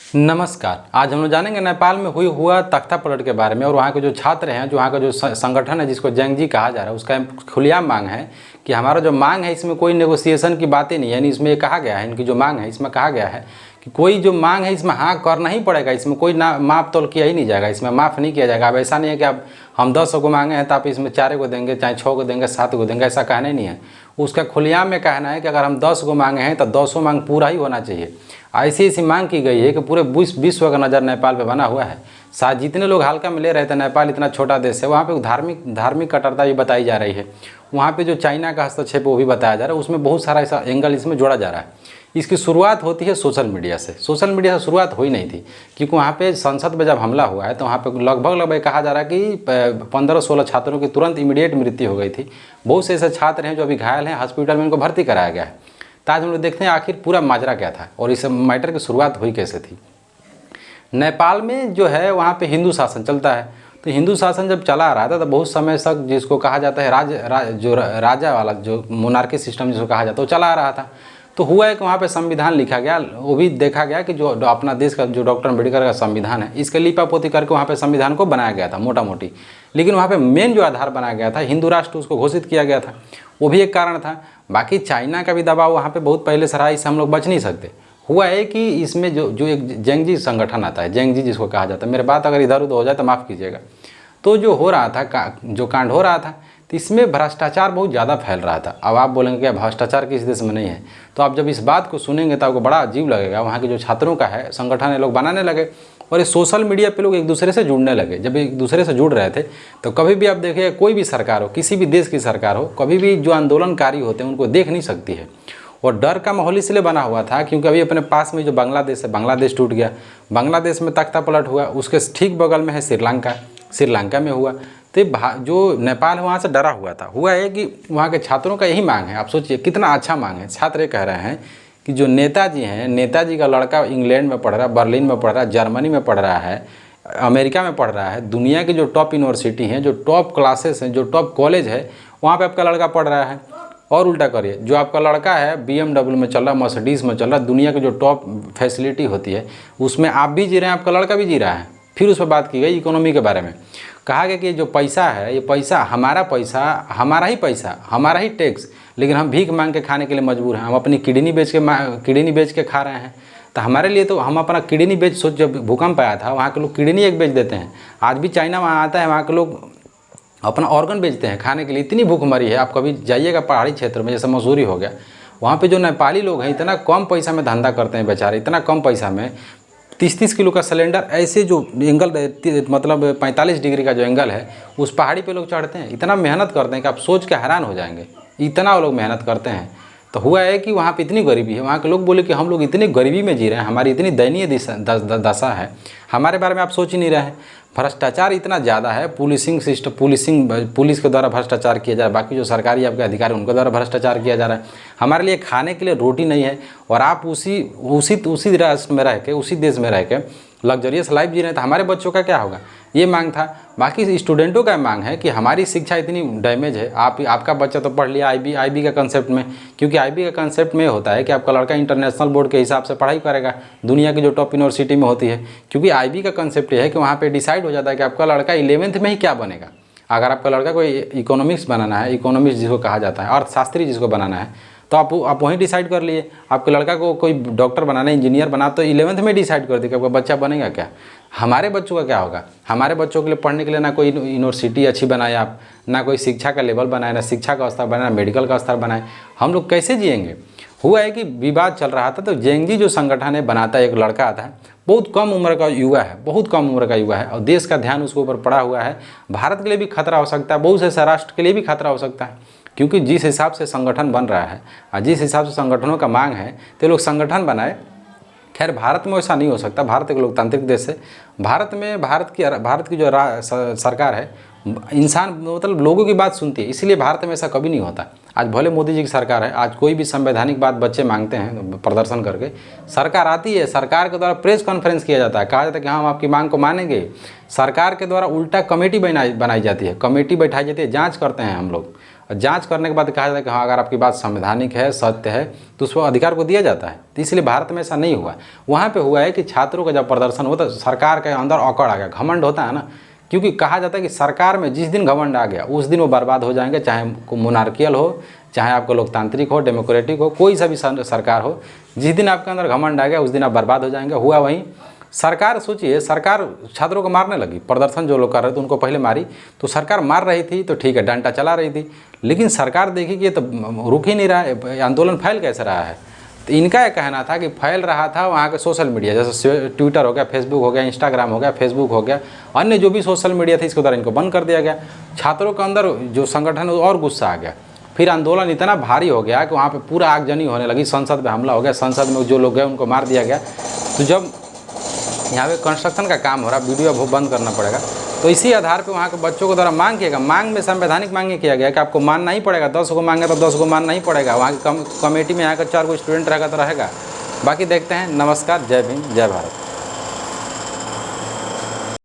नमस्कार। आज हम लोग जानेंगे नेपाल में हुआ तख्ता पलट के बारे में और वहाँ के जो छात्र हैं, जो वहाँ का जो संगठन है जिसको जैंग जी कहा जा रहा है, उसका खुलेआम मांग है कि हमारा जो मांग है इसमें कोई नेगोशिएशन की बातें नहीं है। यानी इसमें ये कहा गया है, इनकी जो मांग है इसमें कहा गया है कि कोई जो मांग है इसमें हाँ करना ही पड़ेगा, इसमें कोई ना माप तोल किया ही नहीं जाएगा, इसमें माफ़ नहीं किया जाएगा। अब ऐसा नहीं है कि आप हम 10 को मांगे हैं तो आप इसमें 4 को देंगे, चाहे 6 को देंगे, 7 को देंगे, ऐसा कहना ही नहीं है। उसका खुलेआम में कहना है कि अगर हम 10 को मांगे हैं तो 10 मांग पूरा ही होना चाहिए। ऐसी ऐसी मांग की गई है कि पूरे विश्व का नज़र नेपाल पे बना हुआ है। शायद जितने लोग हल्का में ले रहे थे, नेपाल इतना छोटा देश है, वहाँ पे धार्मिक कट्टरता भी बताई जा रही है। वहाँ पे जो चाइना का हस्तक्षेप वो भी बताया जा रहा है, उसमें बहुत सारा ऐसा एंगल इसमें जोड़ा जा रहा है। इसकी शुरुआत होती है सोशल मीडिया से। सोशल मीडिया से शुरुआत हुई नहीं थी, क्योंकि वहाँ पे संसद में जब हमला हुआ है तो वहाँ पे लगभग कहा जा रहा है कि 15-16 छात्रों की तुरंत इमीडिएट मृत्यु हो गई थी। बहुत से ऐसे छात्र हैं जो अभी घायल हैं, हॉस्पिटल में इनको भर्ती कराया गया है। तो आज हम लोग देखते हैं आखिर पूरा माजरा क्या था और इस मैटर की शुरुआत हुई कैसे थी। नेपाल में जो है वहाँ पे हिंदू शासन चलता है। तो हिंदू शासन जब चला आ रहा था तो बहुत समय तक जिसको कहा जाता है राजा वाला जो मोनार्की सिस्टम जिसको कहा जाता है वो चला आ रहा था। तो हुआ है कि वहाँ पे संविधान लिखा गया, वो भी देखा गया कि जो अपना देश का जो डॉक्टर अम्बेडकर का संविधान है, इसके लिपापोती करके वहाँ पे संविधान को बनाया गया था मोटा मोटी। लेकिन वहाँ पे मेन जो आधार बनाया गया था, हिंदू राष्ट्र उसको घोषित किया गया था, वो भी एक कारण था। बाकी चाइना का भी दबाव वहाँ पे बहुत पहले से रहा, इससे हम लोग बच नहीं सकते। हुआ है कि इसमें जो एक जैंग जी संगठन आता है, जैंग जी जिसको कहा जाता है, मेरे बात अगर इधर उधर हो जाए तो माफ़ कीजिएगा। तो जो हो रहा था जो कांड हो रहा था, तो इसमें भ्रष्टाचार बहुत ज़्यादा फैल रहा था। अब आप बोलेंगे क्या भ्रष्टाचार किस देश में नहीं है? तो आप जब इस बात को सुनेंगे तो आपको बड़ा अजीब लगेगा। वहाँ के जो छात्रों का है संगठन है, लोग बनाने लगे और ये सोशल मीडिया पे लोग एक दूसरे से जुड़ने लगे। जब एक दूसरे से जुड़ रहे थे तो कभी भी आप देखिए, कोई भी सरकार हो, किसी भी देश की सरकार हो, कभी भी जो आंदोलनकारी होते हैं उनको देख नहीं सकती है। और डर का माहौल इसलिए बना हुआ था क्योंकि अभी अपने पास में जो बांग्लादेश है, बांग्लादेश टूट गया, बांग्लादेश में तख्ता पलट हुआ, उसके ठीक बगल में है श्रीलंका में हुआ। तो जो नेपाल है वहाँ से डरा हुआ था। हुआ है कि वहाँ के छात्रों का यही मांग है। आप सोचिए कितना अच्छा मांग है। छात्र ये कह रहे हैं कि जो नेताजी हैं, नेताजी का लड़का इंग्लैंड में पढ़ रहा है, बर्लिन में पढ़ रहा है, जर्मनी में पढ़ रहा है, अमेरिका में पढ़ रहा है, दुनिया की जो टॉप यूनिवर्सिटी हैं, जो टॉप क्लासेस हैं, जो टॉप कॉलेज है, वहाँ पे आपका लड़का पढ़ रहा है। और उल्टा करिए, जो आपका लड़का है BMW में चल रहा, मर्सिडीज़ में चल रहा, दुनिया की जो टॉप फैसिलिटी होती है उसमें आप भी जी रहे हैं, आपका लड़का भी जी रहा है। फिर उस पर बात की गई इकोनॉमी के बारे में। कहा गया कि जो पैसा है, ये पैसा, हमारा ही पैसा, हमारा ही टैक्स, लेकिन हम भीख मांग के खाने के लिए मजबूर हैं। हम अपनी किडनी बेच के खा रहे हैं। तो हमारे लिए तो हम अपना किडनी बेच, सोच जब भूकंप आया था वहाँ के लोग किडनी एक बेच देते हैं। आज भी चाइना वहाँ आता है, वहाँ के लोग अपना ऑर्गन बेचते हैं खाने के लिए। इतनी भूखमरी है। आप कभी जाइएगा पहाड़ी क्षेत्र में, जैसे मसूरी हो गया, वहाँ पे जो नेपाली लोग हैं इतना कम पैसा में धंधा करते हैं बेचारे, इतना कम पैसा में 30-30 किलो का सिलेंडर, ऐसे जो एंगल मतलब 45 डिग्री का जो एंगल है उस पहाड़ी पे लोग चढ़ते हैं। इतना मेहनत करते हैं कि आप सोच के हैरान हो जाएंगे, इतना वो लोग मेहनत करते हैं। तो हुआ है कि वहाँ पे इतनी गरीबी है, वहाँ के लोग बोले कि हम लोग इतनी गरीबी में जी रहे हैं, हमारी इतनी दयनीय दशा है, हमारे बारे में आप सोच ही नहीं रहे हैं। भ्रष्टाचार इतना ज़्यादा है, पुलिस के द्वारा भ्रष्टाचार किया जा रहा है, बाकी जो सरकारी आपके अधिकारी उनके द्वारा भ्रष्टाचार किया जा रहा है। हमारे लिए खाने के लिए रोटी नहीं है और आप उसी राष्ट्र में रह के, उसी देश में रह के लग्जरियस लाइफ जी रहे हैं। तो हमारे बच्चों का क्या होगा? ये मांग था। बाकी स्टूडेंटों का मांग है कि हमारी शिक्षा इतनी डैमेज है। आपका बच्चा तो पढ़ लिया आईबी का कंसेप्ट में, क्योंकि आईबी का कंसेप्ट में होता है कि आपका लड़का इंटरनेशनल बोर्ड के हिसाब से पढ़ाई करेगा, दुनिया की जो टॉप यूनिवर्सिटी में होती है। क्योंकि आईबी का कंसेप्ट ये है कि वहाँ पे डिसाइड हो जाता है कि आपका लड़का 11th में ही क्या बनेगा। अगर आपका लड़का कोई इकोनॉमिक्स बनाना है, इकोनॉमिक्स जिसको कहा जाता है, अर्थशास्त्री जिसको बनाना है, तो आप वहीं डिसाइड कर लिए। आपके लड़का को कोई डॉक्टर बनाना है, इंजीनियर बना, तो 11th में डिसाइड कर दिया कि आपका बच्चा बनेगा क्या। हमारे बच्चों का क्या होगा? हमारे बच्चों के लिए पढ़ने के लिए ना कोई यूनिवर्सिटी अच्छी बनाए आप, ना कोई शिक्षा का लेवल बनाए, ना शिक्षा का स्तर बनाए, ना मेडिकल का स्तर बनाए। हम लोग कैसे जिएंगे? हुआ है कि विवाद चल रहा था, तो जैंग जी जो संगठन है बनाता है, एक लड़का आता है, बहुत कम उम्र का युवा है, बहुत कम उम्र का युवा है, और देश का ध्यान उसके ऊपर पड़ा हुआ है। भारत के लिए भी खतरा हो सकता है, बहुत से राष्ट्र के लिए भी खतरा हो सकता है, क्योंकि जिस हिसाब से संगठन बन रहा है और जिस हिसाब से संगठनों का मांग है, तो लोग संगठन बनाए। खैर भारत में ऐसा नहीं हो सकता, भारत एक लोकतांत्रिक देश है। भारत की जो सरकार है, इंसान मतलब लोगों की बात सुनती है, इसलिए भारत में ऐसा कभी नहीं होता। आज भले मोदी जी की सरकार है, आज कोई भी संवैधानिक बात बच्चे मांगते हैं प्रदर्शन करके, सरकार आती है, सरकार के द्वारा प्रेस कॉन्फ्रेंस किया जाता है, कहा जाता है कि हाँ हम आपकी मांग को मानेंगे। सरकार के द्वारा उल्टा कमेटी बनाई जाती है, कमेटी बैठाई जाती है, जाँच करते हैं हम लोग। और जांच करने के बाद कहा जाता है कि हाँ अगर आपकी बात संवैधानिक है, सत्य है, तो उस पर अधिकार को दिया जाता है। तो इसलिए भारत में ऐसा नहीं हुआ। वहाँ पे हुआ है कि छात्रों का जब प्रदर्शन हुआ तो सरकार के अंदर अकड़ आ गया, घमंड होता है ना, क्योंकि कहा जाता है कि सरकार में जिस दिन घमंड आ गया उस दिन वो बर्बाद हो जाएंगे, चाहे मोनार्कियल हो, चाहे आपको लोकतांत्रिक हो, डेमोक्रेटिक हो, कोई सा भी सरकार हो। जिस दिन आपके अंदर घमंड आ गया उस दिन आप बर्बाद हो जाएंगे। हुआ वहीं सरकार, सोचिए सरकार छात्रों को मारने लगी। प्रदर्शन जो लोग कर रहे थे उनको पहले मारी, तो सरकार मार रही थी तो ठीक है, डंडा चला रही थी, लेकिन सरकार देखी कि ये तो रुक ही नहीं रहा है, आंदोलन फैल कैसे रहा है। तो इनका यह कहना था कि फैल रहा था वहाँ के सोशल मीडिया, जैसे ट्विटर हो गया, फेसबुक हो गया, इंस्टाग्राम हो गया, फेसबुक हो गया, अन्य जो भी सोशल मीडिया थे इसके द्वारा इनको बंद कर दिया गया। छात्रों के अंदर जो संगठन और गुस्सा आ गया, फिर आंदोलन इतना भारी हो गया कि वहाँ पे पूरा आगजनी होने लगी, संसद पे हमला हो गया, संसद में जो लोग गए उनको मार दिया गया। तो जब यहाँ पे कंस्ट्रक्शन का काम हो रहा, वीडियो अब बंद करना पड़ेगा, तो इसी आधार पे वहाँ के बच्चों को द्वारा मांग किया गया। मांग में संवैधानिक मांग किया गया कि आपको मानना ही पड़ेगा, 10 को मांगे तो 10 को मानना ही पड़ेगा। वहाँ की कमेटी में यहाँ का 4 को स्टूडेंट रहेगा तो रहेगा। बाकी देखते हैं। नमस्कार, जय भीम, जय भारत।